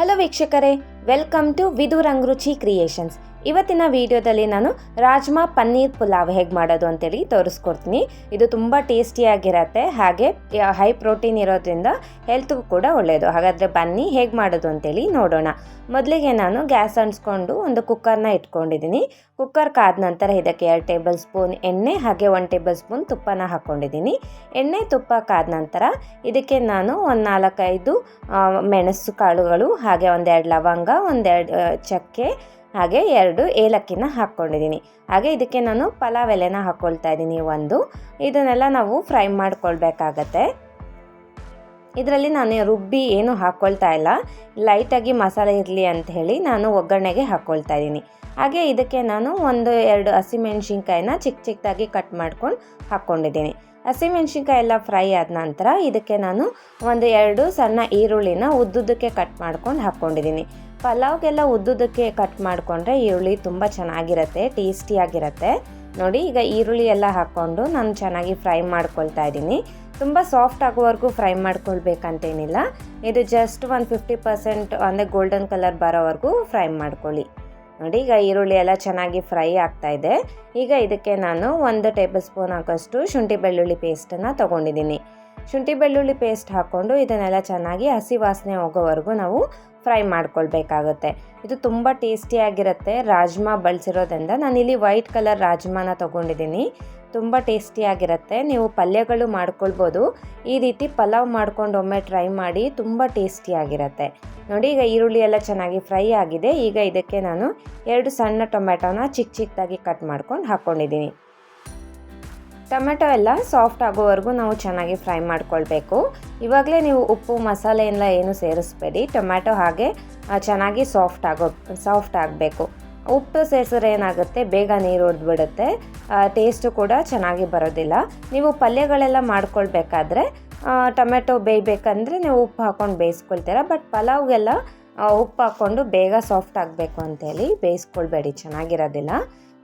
Hello ವೀಕ್ಷಕರೇ, welcome to ವಿದು ರಂಗರುಚಿ creations. ಇವತ್ತಿನ ವಿಡಿಯೋದಲ್ಲಿ ನಾನು ರಾಜ್ಮಾ ಪನ್ನೀರ್ ಪುಲಾವ್ ಹೇಗೆ ಮಾಡೋದು ಅಂತೇಳಿ ತೋರಿಸ್ಕೊಡ್ತೀನಿ. ಇದು ತುಂಬ ಟೇಸ್ಟಿಯಾಗಿರತ್ತೆ, ಹಾಗೆ ಹೈ ಪ್ರೋಟೀನ್ ಇರೋದ್ರಿಂದ ಹೆಲ್ತ್ಗೂ ಕೂಡ ಒಳ್ಳೆಯದು. ಹಾಗಾದರೆ ಬನ್ನಿ ಹೇಗೆ ಮಾಡೋದು ಅಂತೇಳಿ ನೋಡೋಣ. ಮೊದಲಿಗೆ ನಾನು ಗ್ಯಾಸ್ ಅಂಟಿಸ್ಕೊಂಡು ಒಂದು ಕುಕ್ಕರ್ನ ಇಟ್ಕೊಂಡಿದ್ದೀನಿ. ಕುಕ್ಕರ್ ಕಾದ ನಂತರ ಇದಕ್ಕೆ 2 ಟೇಬಲ್ ಸ್ಪೂನ್ ಎಣ್ಣೆ ಹಾಗೆ 1 ಟೇಬಲ್ ಸ್ಪೂನ್ ತುಪ್ಪನ ಹಾಕ್ಕೊಂಡಿದ್ದೀನಿ. ಎಣ್ಣೆ ತುಪ್ಪ ಕಾದ ನಂತರ ಇದಕ್ಕೆ ನಾನು ಒಂದು 4-5 ಮೆಣಸು ಕಾಳುಗಳು ಹಾಗೆ 1-2 ಲವಂಗ, 1-2 ಚಕ್ಕೆ ಹಾಗೆ 2 ಏಲಕ್ಕಿನ ಹಾಕ್ಕೊಂಡಿದ್ದೀನಿ. ಹಾಗೆ ಇದಕ್ಕೆ ನಾನು ಪಲಾವ್ ಎಲೆನ ಹಾಕ್ಕೊಳ್ತಾ ಇದ್ದೀನಿ. ಇದನ್ನೆಲ್ಲ ನಾವು ಫ್ರೈ ಮಾಡ್ಕೊಳ್ಬೇಕಾಗತ್ತೆ. ಇದರಲ್ಲಿ ನಾನು ರುಬ್ಬಿ ಏನು ಹಾಕ್ಕೊಳ್ತಾ ಇಲ್ಲ, ಲೈಟಾಗಿ ಮಸಾಲೆ ಇರಲಿ ಅಂತ ಹೇಳಿ ನಾನು ಒಗ್ಗರಣೆಗೆ ಹಾಕ್ಕೊಳ್ತಾ ಇದ್ದೀನಿ. ಹಾಗೆ ಇದಕ್ಕೆ ನಾನು 1-2 ಹಸಿಮೆಣ್ಸಿನ್ಕಾಯಿನ ಚಿಕ್ಕದಾಗಿ ಕಟ್ ಮಾಡ್ಕೊಂಡು ಹಾಕ್ಕೊಂಡಿದ್ದೀನಿ. ಹಸಿಮೆಣ್ಸಿನ್ಕಾಯಿ ಎಲ್ಲ ಫ್ರೈ ಆದ ನಂತರ ಇದಕ್ಕೆ ನಾನು 1-2 ಸಣ್ಣ ಈರುಳ್ಳಿನ ಉದ್ದುದಕ್ಕೆ ಕಟ್ ಮಾಡ್ಕೊಂಡು ಹಾಕ್ಕೊಂಡಿದ್ದೀನಿ. ಪಲಾವ್ಗೆಲ್ಲ ಉದ್ದುದಕ್ಕೆ ಕಟ್ ಮಾಡಿಕೊಂಡ್ರೆ ಈರುಳ್ಳಿ ತುಂಬ ಚೆನ್ನಾಗಿರುತ್ತೆ, ಟೇಸ್ಟಿಯಾಗಿರುತ್ತೆ. ನೋಡಿ, ಈಗ ಈರುಳ್ಳಿ ಎಲ್ಲ ಹಾಕ್ಕೊಂಡು ನಾನು ಚೆನ್ನಾಗಿ ಫ್ರೈ ಮಾಡ್ಕೊಳ್ತಾ ಇದ್ದೀನಿ. ತುಂಬ ಸಾಫ್ಟ್ ಆಗೋವರೆಗೂ ಫ್ರೈ ಮಾಡ್ಕೊಳ್ಬೇಕಂತೇನಿಲ್ಲ, ಇದು ಜಸ್ಟ್ 50% ಅಂದರೆ ಗೋಲ್ಡನ್ ಕಲರ್ ಬರೋವರೆಗೂ ಫ್ರೈ ಮಾಡ್ಕೊಳ್ಳಿ. ನೋಡಿ, ಈಗ ಈರುಳ್ಳಿ ಎಲ್ಲ ಚೆನ್ನಾಗಿ ಫ್ರೈ ಆಗ್ತಾ ಇದೆ. ಈಗ ಇದಕ್ಕೆ ನಾನು 1 ಟೇಬಲ್ ಸ್ಪೂನ್ ಆಗೋಷ್ಟು ಶುಂಠಿ ಬೆಳ್ಳುಳ್ಳಿ ಪೇಸ್ಟನ್ನು ತೊಗೊಂಡಿದ್ದೀನಿ. ಶುಂಠಿ ಬೆಳ್ಳುಳ್ಳಿ ಪೇಸ್ಟ್ ಹಾಕ್ಕೊಂಡು ಇದನ್ನೆಲ್ಲ ಚೆನ್ನಾಗಿ ಹಸಿ ವಾಸನೆ ಹೋಗೋವರೆಗೂ ನಾವು ಫ್ರೈ ಮಾಡ್ಕೊಳ್ಬೇಕಾಗುತ್ತೆ. ಇದು ತುಂಬ ಟೇಸ್ಟಿಯಾಗಿರುತ್ತೆ. ರಾಜ್ಮಾ ಬಳಸಿರೋದ್ರಿಂದ ನಾನಿಲ್ಲಿ ವೈಟ್ ಕಲರ್ ರಾಜ್ಮಾನ ತೊಗೊಂಡಿದ್ದೀನಿ. ತುಂಬ ಟೇಸ್ಟಿಯಾಗಿರುತ್ತೆ. ನೀವು ಪಲ್ಯಗಳು ಮಾಡ್ಕೊಳ್ಬೋದು. ಈ ರೀತಿ ಪಲಾವ್ ಮಾಡ್ಕೊಂಡು ಒಮ್ಮೆ ಟ್ರೈ ಮಾಡಿ, ತುಂಬ ಟೇಸ್ಟಿಯಾಗಿರುತ್ತೆ. ನೋಡಿ, ಈಗ ಈರುಳ್ಳಿ ಎಲ್ಲ ಚೆನ್ನಾಗಿ ಫ್ರೈ ಆಗಿದೆ. ಈಗ ಇದಕ್ಕೆ ನಾನು 2 ಸಣ್ಣ ಟೊಮೆಟೊನ ಚಿಕ್ಕದಾಗಿ ಕಟ್ ಮಾಡ್ಕೊಂಡು ಹಾಕ್ಕೊಂಡಿದ್ದೀನಿ. ಟೊಮೆಟೊ ಎಲ್ಲ ಸಾಫ್ಟ್ ಆಗೋವರೆಗೂ ನಾವು ಚೆನ್ನಾಗಿ ಫ್ರೈ ಮಾಡ್ಕೊಳ್ಬೇಕು. ಇವಾಗಲೇ ನೀವು ಉಪ್ಪು ಮಸಾಲೆ ಎಲ್ಲ ಏನು ಸೇರಿಸ್ಬೇಡಿ. ಟೊಮೆಟೊ ಹಾಗೆ ಚೆನ್ನಾಗಿ ಸಾಫ್ಟ್ ಆಗಬೇಕು. ಉಪ್ಪು ಸೇರಿಸಿದ್ರೆ ಏನಾಗುತ್ತೆ, ಬೇಗ ನೀರು ಹೊಡೆದ್ಬಿಡುತ್ತೆ, ಟೇಸ್ಟು ಕೂಡ ಚೆನ್ನಾಗಿ ಬರೋದಿಲ್ಲ. ನೀವು ಪಲ್ಯಗಳೆಲ್ಲ ಮಾಡ್ಕೊಳ್ಬೇಕಾದ್ರೆ ಟೊಮೆಟೊ ಬೇಯಬೇಕಂದ್ರೆ ನೀವು ಉಪ್ಪು ಹಾಕ್ಕೊಂಡು ಬೇಯಿಸ್ಕೊಳ್ತೀರ. ಬಟ್ ಪಲಾವ್ಗೆಲ್ಲ ಉಪ್ಪು ಹಾಕ್ಕೊಂಡು ಬೇಗ ಸಾಫ್ಟ್ ಆಗಬೇಕು ಅಂತೇಳಿ ಬೇಯಿಸ್ಕೊಳ್ಬೇಡಿ, ಚೆನ್ನಾಗಿರೋದಿಲ್ಲ.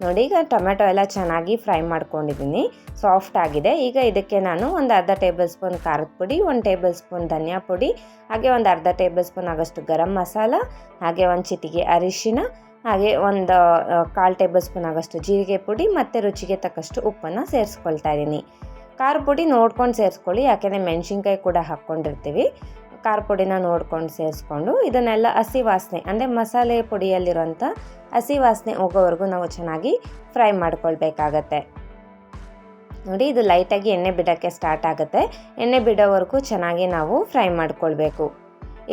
ನೋಡಿ, ಈಗ ಟೊಮೆಟೊ ಎಲ್ಲ ಚೆನ್ನಾಗಿ ಫ್ರೈ ಮಾಡ್ಕೊಂಡಿದ್ದೀನಿ, ಸಾಫ್ಟ್ ಆಗಿದೆ. ಈಗ ಇದಕ್ಕೆ ನಾನು 1/2 ಟೇಬಲ್ ಸ್ಪೂನ್ ಖಾರದ ಪುಡಿ, 1 ಟೇಬಲ್ ಸ್ಪೂನ್ ಧನಿಯಾ ಪುಡಿ ಹಾಗೆ 1/2 ಟೇಬಲ್ ಸ್ಪೂನ್ ಆಗೋಷ್ಟು ಗರಂ ಮಸಾಲ ಹಾಗೆ 1 ಚಿಟಿಕೆ ಅರಿಶಿನ ಹಾಗೆ 1/4 ಟೇಬಲ್ ಸ್ಪೂನ್ ಆಗೋಷ್ಟು ಜೀರಿಗೆ ಪುಡಿ ಮತ್ತು ರುಚಿಗೆ ತಕ್ಕಷ್ಟು ಉಪ್ಪನ್ನು ಸೇರಿಸ್ಕೊಳ್ತಾ ಇದ್ದೀನಿ. ಖಾರ ಪುಡಿ ನೋಡ್ಕೊಂಡು ಸೇರಿಸ್ಕೊಳ್ಳಿ, ಯಾಕೆಂದರೆ ಮೆಣಸಿನ್ಕಾಯಿ ಕೂಡ ಹಾಕ್ಕೊಂಡಿರ್ತೀವಿ. ಖಾರ ಪುಡಿನ ನೋಡ್ಕೊಂಡು ಸೇರಿಸ್ಕೊಂಡು ಇದನ್ನೆಲ್ಲ ಹಸಿ ವಾಸನೆ ಅಂದರೆ ಮಸಾಲೆ ಪುಡಿಯಲ್ಲಿರೋಂಥ ಹಸಿ ವಾಸನೆ ಹೋಗೋವರೆಗೂ ನಾವು ಚೆನ್ನಾಗಿ ಫ್ರೈ ಮಾಡ್ಕೊಳ್ಬೇಕಾಗತ್ತೆ. ನೋಡಿ, ಇದು ಲೈಟಾಗಿ ಎಣ್ಣೆ ಬಿಡೋಕ್ಕೆ ಸ್ಟಾರ್ಟ್ ಆಗುತ್ತೆ. ಎಣ್ಣೆ ಬಿಡೋವರೆಗೂ ಚೆನ್ನಾಗಿ ನಾವು ಫ್ರೈ ಮಾಡ್ಕೊಳ್ಬೇಕು.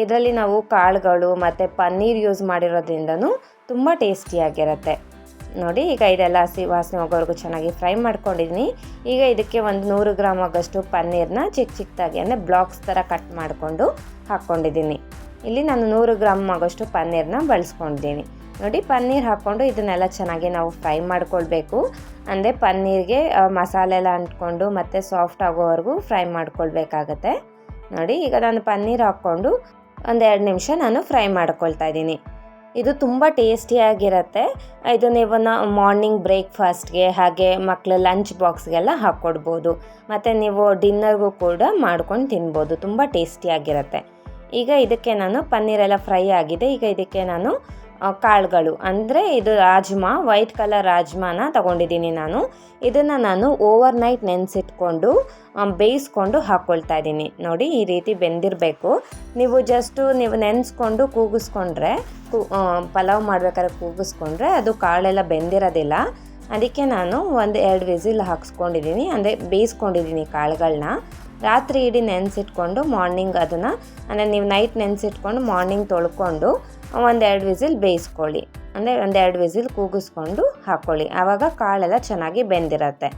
ಇದರಲ್ಲಿ ನಾವು ಕಾಳುಗಳು ಮತ್ತು ಪನ್ನೀರ್ ಯೂಸ್ ಮಾಡಿರೋದ್ರಿಂದನೂ ತುಂಬ ಟೇಸ್ಟಿಯಾಗಿರುತ್ತೆ. ನೋಡಿ, ಈಗ ಇದೆಲ್ಲ ಹಸಿ ವಾಸನೆ ಹೋಗೋವರೆಗೂ ಚೆನ್ನಾಗಿ ಫ್ರೈ ಮಾಡ್ಕೊಂಡಿದ್ದೀನಿ. ಈಗ ಇದಕ್ಕೆ 100 ಗ್ರಾಮ್ ಆಗೋಷ್ಟು ಪನ್ನೀರನ್ನ ಚಿಕ್ಕದಾಗಿ ಅಂದರೆ ಬ್ಲಾಕ್ಸ್ ಥರ ಕಟ್ ಮಾಡಿಕೊಂಡು ಹಾಕ್ಕೊಂಡಿದ್ದೀನಿ. ಇಲ್ಲಿ ನಾನು 100 ಗ್ರಾಮ್ ಆಗೋಷ್ಟು ಪನ್ನೀರನ್ನ ಬಳಸ್ಕೊಂಡಿದ್ದೀನಿ. ನೋಡಿ, ಪನ್ನೀರ್ ಹಾಕ್ಕೊಂಡು ಇದನ್ನೆಲ್ಲ ಚೆನ್ನಾಗಿ ನಾವು ಫ್ರೈ ಮಾಡ್ಕೊಳ್ಬೇಕು. ಅಂದರೆ ಪನ್ನೀರ್ಗೆ ಮಸಾಲೆ ಎಲ್ಲ ಅಂಟ್ಕೊಂಡು ಮತ್ತು ಸಾಫ್ಟ್ ಆಗೋವರೆಗೂ ಫ್ರೈ ಮಾಡ್ಕೊಳ್ಬೇಕಾಗತ್ತೆ. ನೋಡಿ, ಈಗ ನಾನು ಪನ್ನೀರ್ ಹಾಕ್ಕೊಂಡು 1-2 ನಿಮಿಷ ನಾನು ಫ್ರೈ ಮಾಡ್ಕೊಳ್ತಾ ಇದ್ದೀನಿ. ಇದು ತುಂಬ ಟೇಸ್ಟಿಯಾಗಿರುತ್ತೆ. ಇದು ನೀವು ಮಾರ್ನಿಂಗ್ ಬ್ರೇಕ್ಫಾಸ್ಟ್ಗೆ ಹಾಗೆ ಮಕ್ಕಳ ಲಂಚ್ ಬಾಕ್ಸ್ಗೆಲ್ಲ ಹಾಕ್ಕೊಡ್ಬೋದು, ಮತ್ತು ನೀವು ಡಿನ್ನರ್ಗೂ ಕೂಡ ಮಾಡ್ಕೊಂಡು ತಿನ್ಬೋದು. ತುಂಬ ಟೇಸ್ಟಿಯಾಗಿರುತ್ತೆ. ಈಗ ಇದಕ್ಕೆ ನಾನು ಪನ್ನೀರೆಲ್ಲ ಫ್ರೈ ಆಗಿದೆ. ಈಗ ಇದಕ್ಕೆ ನಾನು ಕಾಳುಗಳು ಅಂದರೆ ಇದು ರಾಜ್ಮಾ, ವೈಟ್ ಕಲರ್ ರಾಜ್ಮಾನ ತೊಗೊಂಡಿದ್ದೀನಿ ನಾನು. ಇದನ್ನು ನಾನು ಓವರ್ ನೈಟ್ ನೆನೆಸಿಟ್ಕೊಂಡು ಬೇಯಿಸ್ಕೊಂಡು ಹಾಕ್ಕೊಳ್ತಾ ಇದ್ದೀನಿ. ನೋಡಿ, ಈ ರೀತಿ ಬೆಂದಿರಬೇಕು. ನೀವು ನೆನೆಸ್ಕೊಂಡು ಕೂಗಿಸ್ಕೊಂಡ್ರೆ ಪಲಾವ್ ಮಾಡ್ಬೇಕಾದ್ರೆ ಕೂಗಿಸ್ಕೊಂಡ್ರೆ ಅದು ಕಾಳೆಲ್ಲ ಬೆಂದಿರೋದಿಲ್ಲ. ಅದಕ್ಕೆ ನಾನು 1-2 ವಿಸಿಲ್ ಹಾಕ್ಸ್ಕೊಂಡಿದ್ದೀನಿ, ಅಂದರೆ ಬೇಯಿಸ್ಕೊಂಡಿದ್ದೀನಿ ಕಾಳುಗಳನ್ನ. ರಾತ್ರಿ ಇಡೀ ನೆನೆಸಿಟ್ಕೊಂಡು ಮಾರ್ನಿಂಗ್ ಅದನ್ನು ಅಂದರೆ ನೀವು ನೈಟ್ ನೆನೆಸಿಟ್ಕೊಂಡು ಮಾರ್ನಿಂಗ್ ತೊಳ್ಕೊಂಡು 1-2 ವಿಸಿಲ್ ಬೇಯಿಸ್ಕೊಳ್ಳಿ, ಅಂದರೆ 1-2 ವಿಸಿಲ್ ಕೂಗಿಸ್ಕೊಂಡು ಹಾಕ್ಕೊಳ್ಳಿ. ಆವಾಗ ಕಾಳೆಲ್ಲ ಚೆನ್ನಾಗಿ ಬೆಂದಿರುತ್ತೆ.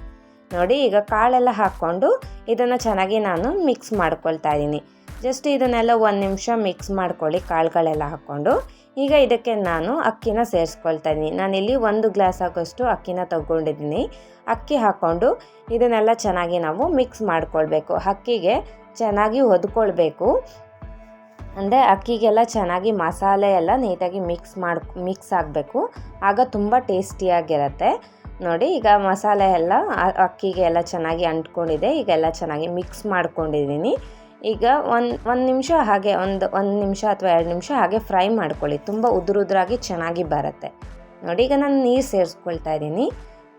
ನೋಡಿ, ಈಗ ಕಾಳೆಲ್ಲ ಹಾಕ್ಕೊಂಡು ಇದನ್ನು ಚೆನ್ನಾಗಿ ನಾನು ಮಿಕ್ಸ್ ಮಾಡ್ಕೊಳ್ತಾ ಇದ್ದೀನಿ. ಜಸ್ಟ್ ಇದನ್ನೆಲ್ಲ 1 ನಿಮಿಷ ಮಿಕ್ಸ್ ಮಾಡ್ಕೊಳ್ಳಿ ಕಾಳುಗಳೆಲ್ಲ ಹಾಕ್ಕೊಂಡು. ಈಗ ಇದಕ್ಕೆ ನಾನು ಅಕ್ಕಿನ ಸೇರಿಸ್ಕೊಳ್ತಾ ಇದ್ದೀನಿ. ನಾನಿಲ್ಲಿ 1 ಗ್ಲಾಸ್ ಆಗೋಷ್ಟು ಅಕ್ಕಿನ ತೊಗೊಂಡಿದ್ದೀನಿ. ಅಕ್ಕಿ ಹಾಕ್ಕೊಂಡು ಇದನ್ನೆಲ್ಲ ಚೆನ್ನಾಗಿ ನಾವು ಮಿಕ್ಸ್ ಮಾಡ್ಕೊಳ್ಬೇಕು. ಅಕ್ಕಿಗೆ ಚೆನ್ನಾಗಿ ಹೊದ್ಕೊಳ್ಬೇಕು, ಅಂದರೆ ಅಕ್ಕಿಗೆಲ್ಲ ಚೆನ್ನಾಗಿ ಮಸಾಲೆ ಎಲ್ಲ ನೀಟಾಗಿ ಮಿಕ್ಸ್ ಆಗಬೇಕು, ಆಗ ತುಂಬ ಟೇಸ್ಟಿಯಾಗಿರುತ್ತೆ. ನೋಡಿ, ಈಗ ಮಸಾಲೆ ಎಲ್ಲ ಅಕ್ಕಿಗೆ ಎಲ್ಲ ಚೆನ್ನಾಗಿ ಅಂಟ್ಕೊಂಡಿದೆ. ಈಗ ಎಲ್ಲ ಚೆನ್ನಾಗಿ ಮಿಕ್ಸ್ ಮಾಡ್ಕೊಂಡಿದ್ದೀನಿ. ಈಗ ಒಂದು ನಿಮಿಷ ಹಾಗೆ ಒಂದು ನಿಮಿಷ ಅಥವಾ 2 ನಿಮಿಷ ಹಾಗೆ ಫ್ರೈ ಮಾಡ್ಕೊಳ್ಳಿ. ತುಂಬ ಉದುರಾಗಿ ಚೆನ್ನಾಗಿ ಬರುತ್ತೆ. ನೋಡಿ, ಈಗ ನಾನು ನೀರು ಸೇರಿಸ್ಕೊಳ್ತಾ ಇದ್ದೀನಿ.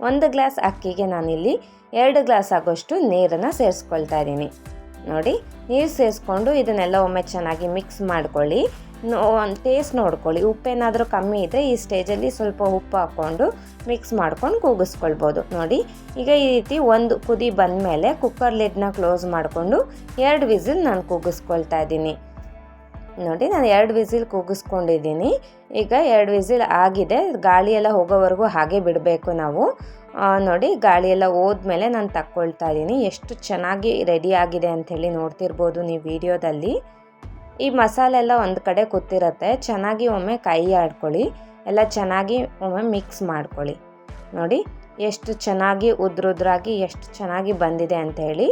1 ಗ್ಲಾಸ್ ಅಕ್ಕಿಗೆ ನಾನಿಲ್ಲಿ 2 ಗ್ಲಾಸ್ ಆಗೋಷ್ಟು ನೀರನ್ನು ಸೇರಿಸ್ಕೊಳ್ತಾ ಇದ್ದೀನಿ. ನೋಡಿ, ನೀರು ಸೇರಿಸ್ಕೊಂಡು ಇದನ್ನೆಲ್ಲ ಒಮ್ಮೆ ಚೆನ್ನಾಗಿ ಮಿಕ್ಸ್ ಮಾಡ್ಕೊಳ್ಳಿ. ಟೇಸ್ಟ್ ನೋಡ್ಕೊಳ್ಳಿ. ಉಪ್ಪೇನಾದರೂ ಕಮ್ಮಿ ಇದ್ದರೆ ಈ ಸ್ಟೇಜಲ್ಲಿ ಸ್ವಲ್ಪ ಉಪ್ಪು ಹಾಕ್ಕೊಂಡು ಮಿಕ್ಸ್ ಮಾಡ್ಕೊಂಡು ಕೂಗಿಸ್ಕೊಳ್ಬೋದು. ನೋಡಿ, ಈಗ ಈ ರೀತಿ ಒಂದು ಕುದಿ ಬಂದಮೇಲೆ ಕುಕ್ಕರ್ ಲಿಡ್ನ ಕ್ಲೋಸ್ ಮಾಡಿಕೊಂಡು 2 ವಿಸಿಲ್ ನಾನು ಕೂಗಿಸ್ಕೊಳ್ತಾ ಇದ್ದೀನಿ. ನೋಡಿ, ನಾನು 2 ವಿಸಿಲ್ ಕೂಗಿಸ್ಕೊಂಡಿದ್ದೀನಿ. ಈಗ 2 ವಿಸಿಲ್ ಆಗಿದೆ. ಗಾಳಿ ಎಲ್ಲ ಹೋಗೋವರೆಗೂ ಹಾಗೆ ಬಿಡಬೇಕು ನಾವು. ನೋಡಿ, ಗಾಳಿ ಎಲ್ಲ ಹೋದ್ಮೇಲೆ ನಾನು ತಕ್ಕೊಳ್ತಾ ಇದ್ದೀನಿ. ಎಷ್ಟು ಚೆನ್ನಾಗಿ ರೆಡಿ ಆಗಿದೆ ಅಂಥೇಳಿ ನೋಡ್ತಿರ್ಬೋದು ನೀವು ವಿಡಿಯೋದಲ್ಲಿ. ಈ ಮಸಾಲೆ ಎಲ್ಲ ಒಂದು ಕಡೆ ಕೂತಿರುತ್ತೆ. ಚೆನ್ನಾಗಿ ಒಮ್ಮೆ ಕೈ ಆಡ್ಕೊಳ್ಳಿ, ಎಲ್ಲ ಚೆನ್ನಾಗಿ ಒಮ್ಮೆ ಮಿಕ್ಸ್ ಮಾಡ್ಕೊಳ್ಳಿ. ನೋಡಿ, ಎಷ್ಟು ಚೆನ್ನಾಗಿ ಉದ್ರಾಗಿ ಎಷ್ಟು ಚೆನ್ನಾಗಿ ಬಂದಿದೆ ಅಂಥೇಳಿ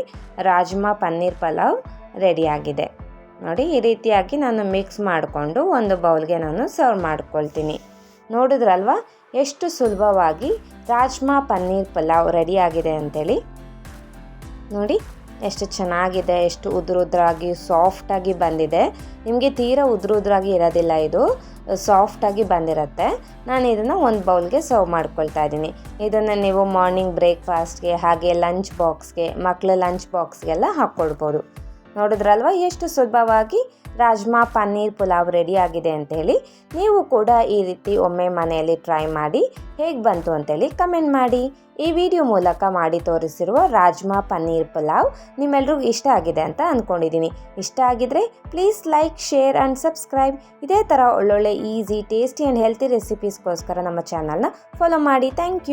ರಾಜ್ಮಾ ಪನ್ನೀರ್ ಪಲಾವ್ ರೆಡಿಯಾಗಿದೆ. ನೋಡಿ, ಈ ರೀತಿಯಾಗಿ ನಾನು ಮಿಕ್ಸ್ ಮಾಡಿಕೊಂಡು ಒಂದು ಬೌಲ್ಗೆ ನಾನು ಸರ್ವ್ ಮಾಡ್ಕೊಳ್ತೀನಿ. ನೋಡಿದ್ರಲ್ವ ಎಷ್ಟು ಸುಲಭವಾಗಿ ರಾಜ್ಮಾ ಪನ್ನೀರ್ ಪಲಾವ್ ರೆಡಿಯಾಗಿದೆ ಅಂಥೇಳಿ. ನೋಡಿ, ಎಷ್ಟು ಚೆನ್ನಾಗಿದೆ, ಎಷ್ಟು ಉದ್ರಾಗಿ ಸಾಫ್ಟಾಗಿ ಬಂದಿದೆ. ನಿಮಗೆ ತೀರಾ ಉದ್ರಾಗಿ ಇರೋದಿಲ್ಲ, ಇದು ಸಾಫ್ಟಾಗಿ ಬಂದಿರುತ್ತೆ. ನಾನು ಇದನ್ನು ಒಂದು ಬೌಲ್ಗೆ ಸರ್ವ್ ಮಾಡ್ಕೊಳ್ತಾ ಇದ್ದೀನಿ. ಇದನ್ನು ನೀವು ಮಾರ್ನಿಂಗ್ ಬ್ರೇಕ್ಫಾಸ್ಟ್ಗೆ, ಹಾಗೆ ಲಂಚ್ ಬಾಕ್ಸ್ಗೆ, ಮಕ್ಕಳ ಲಂಚ್ ಬಾಕ್ಸ್ಗೆಲ್ಲ ಹಾಕ್ಕೊಳ್ಬೋದು. ನೋಡಿದ್ರಲ್ವ ಎಷ್ಟು ಸುಲಭವಾಗಿ ರಾಜ್ಮಾ ಪನ್ನೀರ್ ಪುಲಾವ್ ರೆಡಿ ಆಗಿದೆ ಅಂಥೇಳಿ. ನೀವು ಕೂಡ ಈ ರೀತಿ ಒಮ್ಮೆ ಮನೆಯಲ್ಲಿ ಟ್ರೈ ಮಾಡಿ ಹೇಗೆ ಬಂತು ಅಂಥೇಳಿ ಕಮೆಂಟ್ ಮಾಡಿ. ಈ ವಿಡಿಯೋ ಮೂಲಕ ಮಾಡಿ ತೋರಿಸಿರುವ ರಾಜ್ಮಾ ಪನ್ನೀರ್ ಪುಲಾವ್ ನಿಮ್ಮೆಲ್ರಿಗೂ ಇಷ್ಟ ಆಗಿದೆ ಅಂತ ಅಂದ್ಕೊಂಡಿದ್ದೀನಿ. ಇಷ್ಟ ಆಗಿದ್ರೆ please like, share and subscribe. ಇದೇ ಥರ ಒಳ್ಳೊಳ್ಳೆ ಈಸಿ, ಟೇಸ್ಟಿ ಆ್ಯಂಡ್ ಹೆಲ್ತಿ ರೆಸಿಪೀಸ್ಗೋಸ್ಕರ ನಮ್ಮ ಚಾನಲ್ನ ಫಾಲೋ ಮಾಡಿ. Thank you.